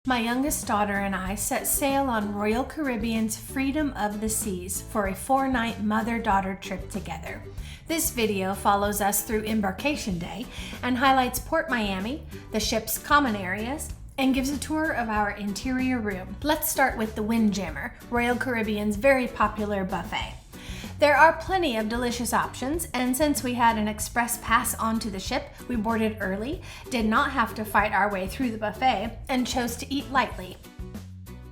My youngest daughter and I set sail on Royal Caribbean's Freedom of the Seas for a 4-night mother-daughter trip together. This video follows us through Embarkation Day and highlights Port Miami, the ship's common areas, and gives a tour of our interior room. Let's start with the Windjammer, Royal Caribbean's very popular buffet. There are plenty of delicious options, and since we had an express pass onto the ship, we boarded early, did not have to fight our way through the buffet, and chose to eat lightly.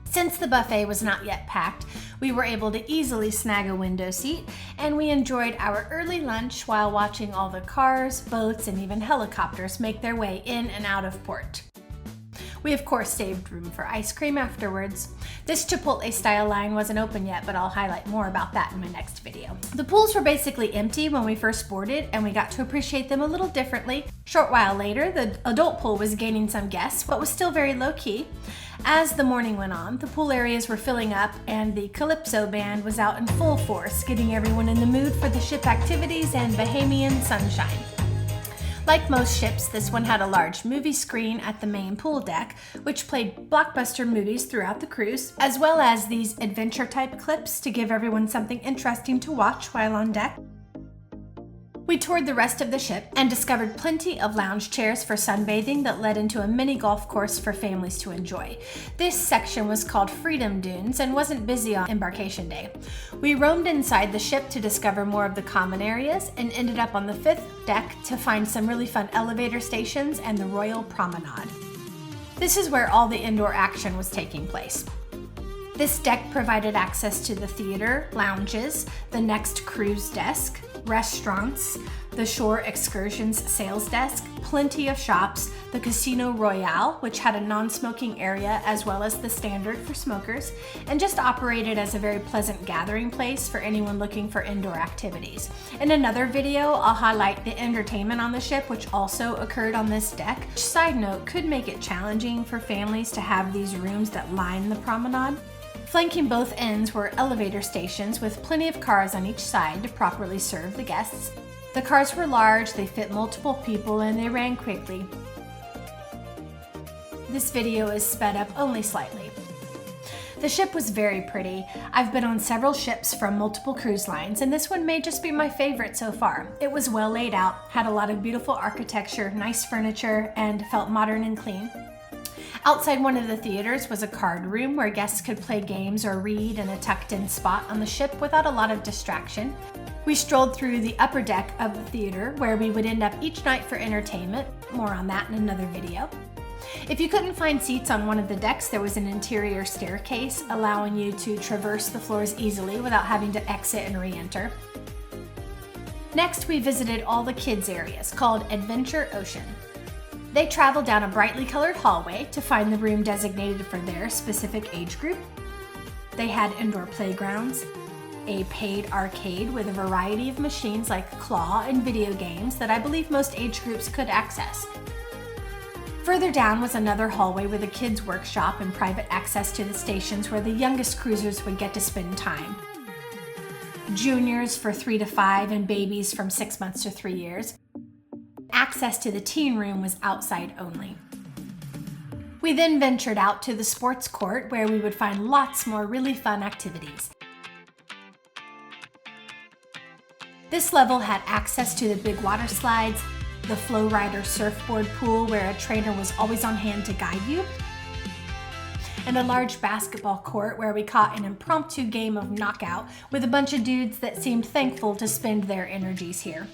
Since the buffet was not yet packed, we were able to easily snag a window seat, and we enjoyed our early lunch while watching all the cars, boats, and even helicopters make their way in and out of port. We of course saved room for ice cream afterwards. This Chipotle-style line wasn't open yet, but I'll highlight more about that in my next video. The pools were basically empty when we first boarded, and we got to appreciate them a little differently. Short while later, the adult pool was gaining some guests, but was still very low-key. As the morning went on, the pool areas were filling up, and the Calypso band was out in full force, getting everyone in the mood for the ship activities and Bahamian sunshine. Like most ships, this one had a large movie screen at the main pool deck, which played blockbuster movies throughout the cruise, as well as these adventure-type clips to give everyone something interesting to watch while on deck. We toured the rest of the ship and discovered plenty of lounge chairs for sunbathing that led into a mini golf course for families to enjoy. This section was called Freedom Dunes and wasn't busy on Embarkation Day. We roamed inside the ship to discover more of the common areas and ended up on the 5th deck to find some really fun elevator stations and the Royal Promenade. This is where all the indoor action was taking place. This deck provided access to the theater, lounges, the next cruise desk, restaurants, the shore excursions sales desk, plenty of shops, the Casino Royale, which had a non-smoking area as well as the standard for smokers, and just operated as a very pleasant gathering place for anyone looking for indoor activities. In another video, I'll highlight the entertainment on the ship, which also occurred on this deck. Which, side note, could make it challenging for families to have these rooms that line the promenade. Flanking both ends were elevator stations with plenty of cars on each side to properly serve the guests. The cars were large, they fit multiple people, and they ran quickly. This video is sped up only slightly. The ship was very pretty. I've been on several ships from multiple cruise lines, and this one may just be my favorite so far. It was well laid out, had a lot of beautiful architecture, nice furniture, and felt modern and clean. Outside one of the theaters was a card room where guests could play games or read in a tucked-in spot on the ship without a lot of distraction. We strolled through the upper deck of the theater where we would end up each night for entertainment. More on that in another video. If you couldn't find seats on one of the decks, there was an interior staircase allowing you to traverse the floors easily without having to exit and re-enter. Next, we visited all the kids areas called Adventure Ocean. They traveled down a brightly colored hallway to find the room designated for their specific age group. They had indoor playgrounds, a paid arcade with a variety of machines like claw and video games that I believe most age groups could access. Further down was another hallway with a kids' workshop and private access to the stations where the youngest cruisers would get to spend time. Juniors for 3 to 5 and babies from 6 months to 3 years. Access to the teen room was outside only. We then ventured out to the sports court where we would find lots more really fun activities. This level had access to the big water slides, the FlowRider surfboard pool where a trainer was always on hand to guide you, and a large basketball court where we caught an impromptu game of knockout with a bunch of dudes that seemed thankful to spend their energies here.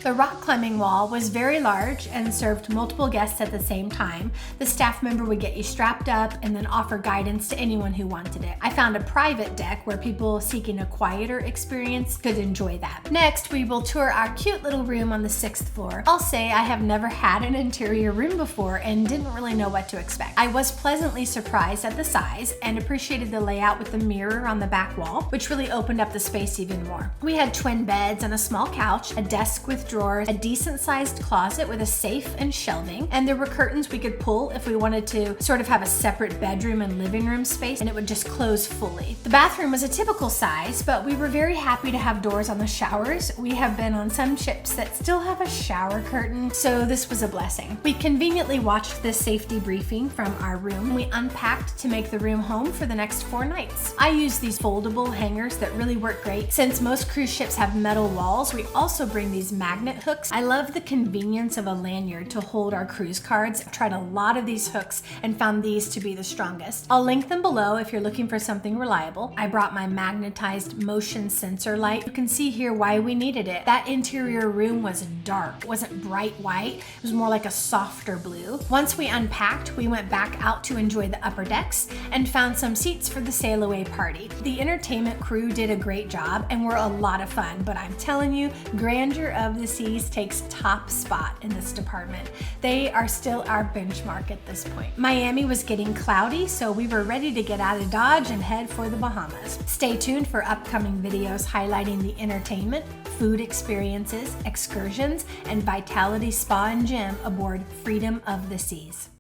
The rock climbing wall was very large and served multiple guests at the same time. The staff member would get you strapped up and then offer guidance to anyone who wanted it. I found a private deck where people seeking a quieter experience could enjoy that. Next, we will tour our cute little room on the 6th floor. I'll say I have never had an interior room before and didn't really know what to expect. I was pleasantly surprised at the size and appreciated the layout with the mirror on the back wall, which really opened up the space even more. We had twin beds and a small couch, a desk with with drawers, a decent sized closet with a safe and shelving, and there were curtains we could pull if we wanted to sort of have a separate bedroom and living room space, and it would just close fully. The bathroom was a typical size, but we were very happy to have doors on the showers. We have been on some ships that still have a shower curtain, so this was a blessing. We conveniently watched this safety briefing from our room. We unpacked to make the room home for the next 4 nights. I used these foldable hangers that really work great. Since most cruise ships have metal walls, we also bring these magnet hooks. I love the convenience of a lanyard to hold our cruise cards. I've tried a lot of these hooks and found these to be the strongest. I'll link them below if you're looking for something reliable. I brought my magnetized motion sensor light. You can see here why we needed it. That interior room was dark. It wasn't bright white. It was more like a softer blue. Once we unpacked, we went back out to enjoy the upper decks and found some seats for the sail away party. The entertainment crew did a great job and were a lot of fun, but I'm telling you, Grandeur of the Seas takes top spot in this department. They are still our benchmark at this point. Miami was getting cloudy, so we were ready to get out of Dodge and head for the Bahamas. Stay tuned for upcoming videos highlighting the entertainment, food experiences, excursions, and Vitality Spa and Gym aboard Freedom of the Seas.